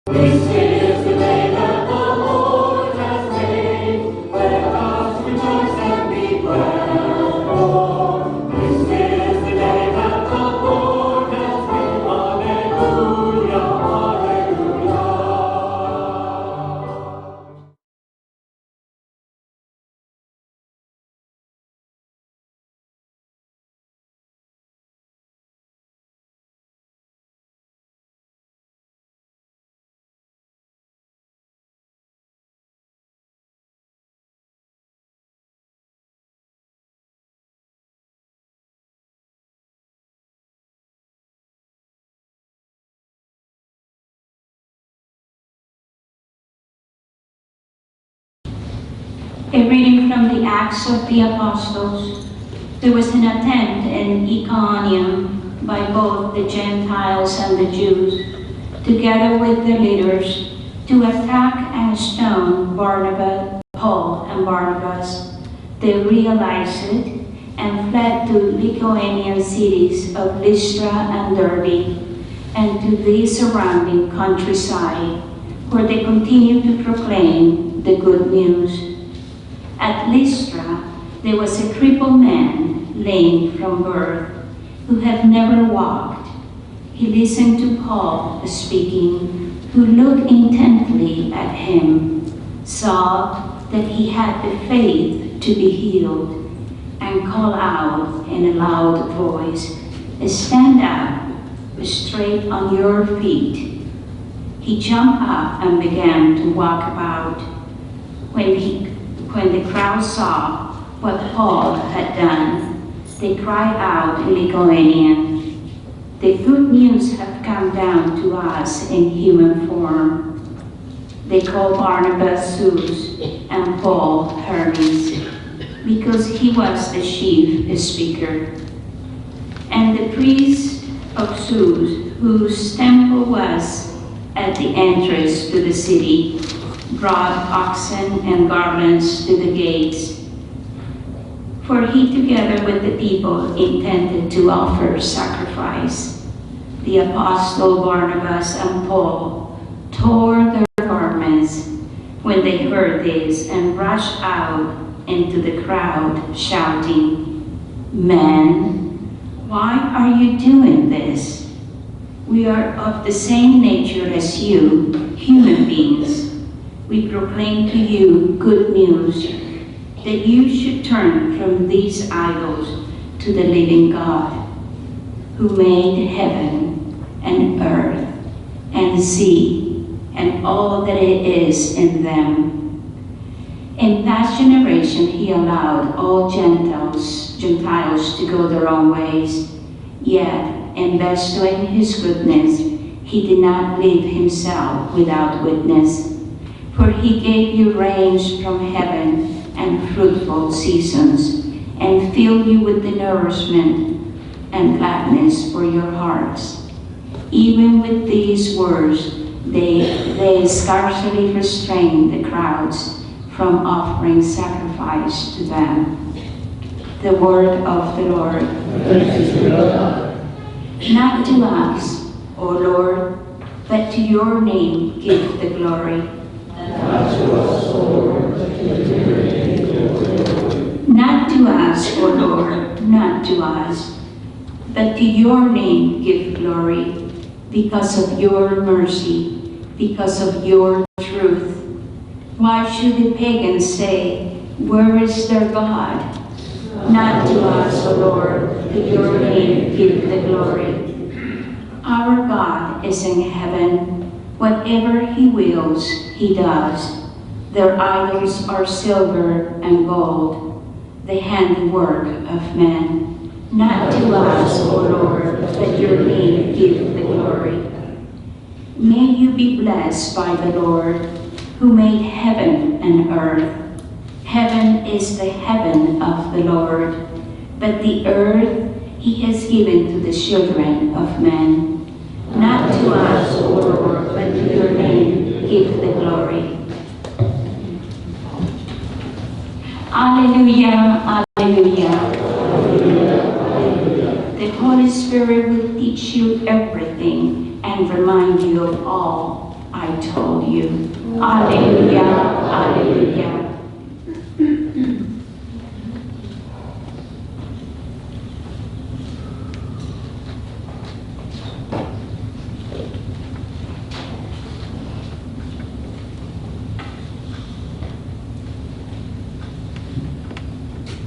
This is the day that the Lord has made. Let us rejoice and be glad. Oh, this is the day that the Lord has made. Hallelujah, hallelujah. A reading from the Acts of the Apostles. There was an attempt in Iconium by both the Gentiles and the Jews, together with the leaders, to attack and stone Barnabas, Paul and Barnabas. They realized it and fled to Lycaonian cities of Lystra and Derbe, and to the surrounding countryside, where they continued to proclaim the good news. At Lystra, there was a crippled man, lame from birth, who had never walked. He listened to Paul speaking, who looked intently at him, saw that he had the faith to be healed, and called out in a loud voice, "Stand up, straight on your feet." He jumped up and began to walk about. When the crowd saw what Paul had done, they cried out in Lycaonian, "The good news have come down to us in human form." They called Barnabas Zeus and Paul Hermes, because he was the chief speaker. And the priest of Zeus, whose temple was at the entrance to the city, brought oxen and garlands to the gates. For he, together with the people, intended to offer sacrifice. The apostle Barnabas and Paul tore their garments when they heard this and rushed out into the crowd, shouting, "Men, why are you doing this? We are of the same nature as you, human beings. We proclaim to you good news, that you should turn from these idols to the living God, who made heaven and earth and sea and all that it is in them. In that generation he allowed all Gentiles to go their own ways, yet in bestowing his goodness he did not leave himself without witness. For he gave you rains from heaven and fruitful seasons, and filled you with the nourishment and gladness for your hearts. Even with these words, they scarcely restrained the crowds from offering sacrifice to them. The word of the Lord. Thanks be to God. Not to us, O Lord, but to your name give the glory. Not to us, O Lord, but to your name give glory. Not to us, O Lord, not to us, but to your name give glory, because of your mercy, because of your truth. Why should the pagans say, "Where is their God?" Not to us, O Lord, to your name give the glory. Our God is in heaven. Whatever he wills, he does. Their idols are silver and gold, the handiwork of men. Not to us, O Lord, but your name give the glory. May you be blessed by the Lord, who made heaven and earth. Heaven is the heaven of the Lord, but the earth he has given to the children of men. Not to us, O Lord, but to your name give the glory. Alleluia, alleluia. The Holy Spirit will teach you everything and remind you of all I I told you. Alleluia, alleluia.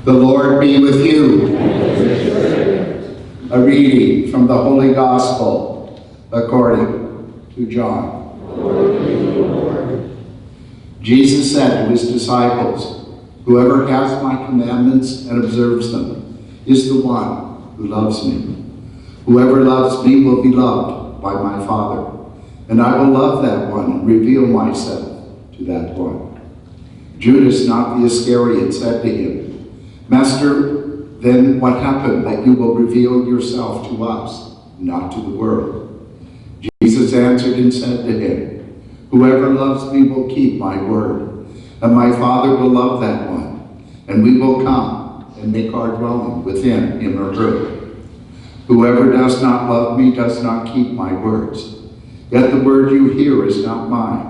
The Lord be with you. A reading from the Holy Gospel according to John. Jesus said to his disciples, "Whoever has my commandments and observes them is the one who loves me. Whoever loves me will be loved by my Father, and I will love that one and reveal myself to that one." Judas, not the Iscariot, said to him, "Master, then what happened that you will reveal yourself to us, not to the world?" Jesus answered and said to him, "Whoever loves me will keep my word, and my Father will love that one, and we will come and make our dwelling within him or her. Whoever does not love me does not keep my words. Yet the word you hear is not mine,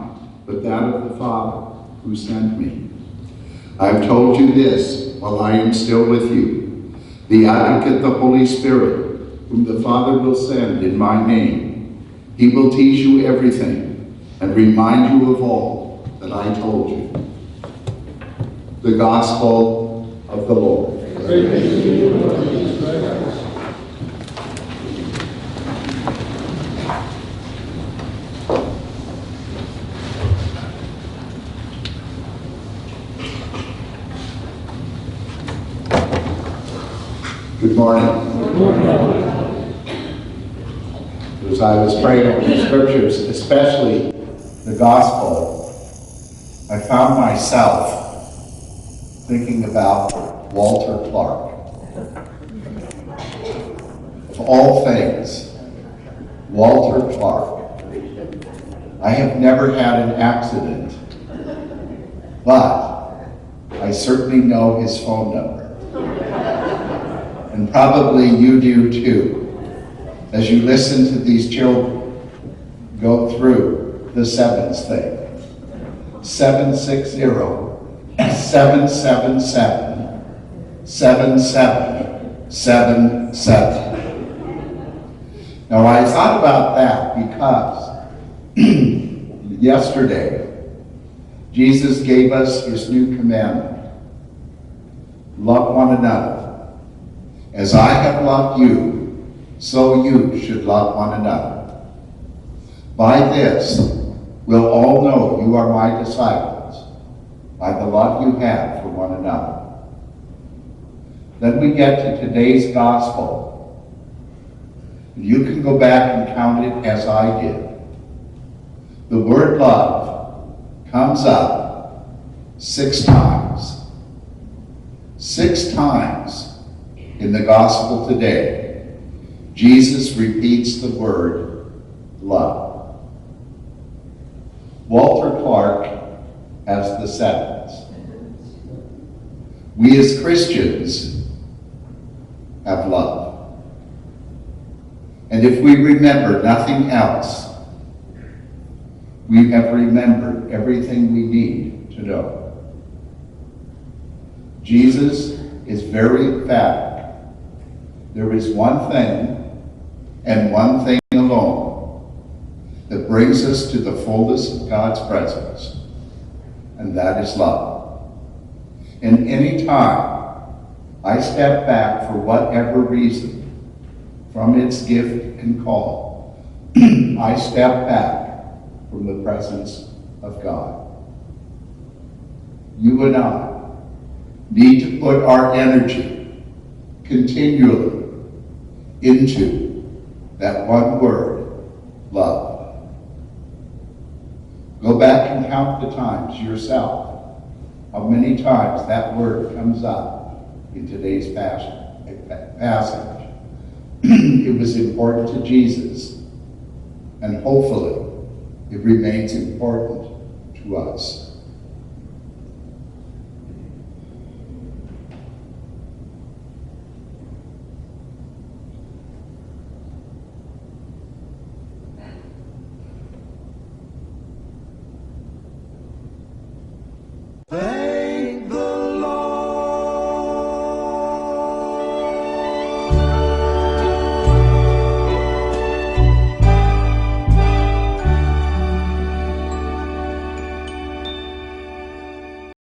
but that of the Father who sent me. I have told you this while I am still with you. The Advocate, the Holy Spirit, whom the Father will send in my name, he will teach you everything and remind you of all that I told you." The Gospel of the Lord. Praise to you, Lord Jesus Christ. Good morning. As I was praying over the scriptures, especially the gospel, I found myself thinking about Walter Clark. Of all things, Walter Clark. I have never had an accident, but I certainly know his phone number. And probably you do too, as you listen to these children go through the sevens thing. 760-777-7777. Now I thought about that because yesterday Jesus gave us his new commandment. Love one another. As I have loved you, so you should love one another. By this, we'll all know you are my disciples, by the love you have for one another. Then we get to today's gospel. You can go back and count it as I did. The word love comes up 6 times. 6 times. In the gospel today, Jesus repeats the word love. Walter Clark has the 7s. We as Christians have love. And if we remember nothing else, we have remembered everything we need to know. Jesus is very emphatic. There is one thing, and one thing alone, that brings us to the fullness of God's presence, and that is love. And any time I step back for whatever reason from its gift and call, I step back from the presence of God. You and I need to put our energy continually into that one word, love. Go back and count the times yourself, how many times that word comes up in today's passage. It was important to Jesus, and hopefully it remains important to us. Thanks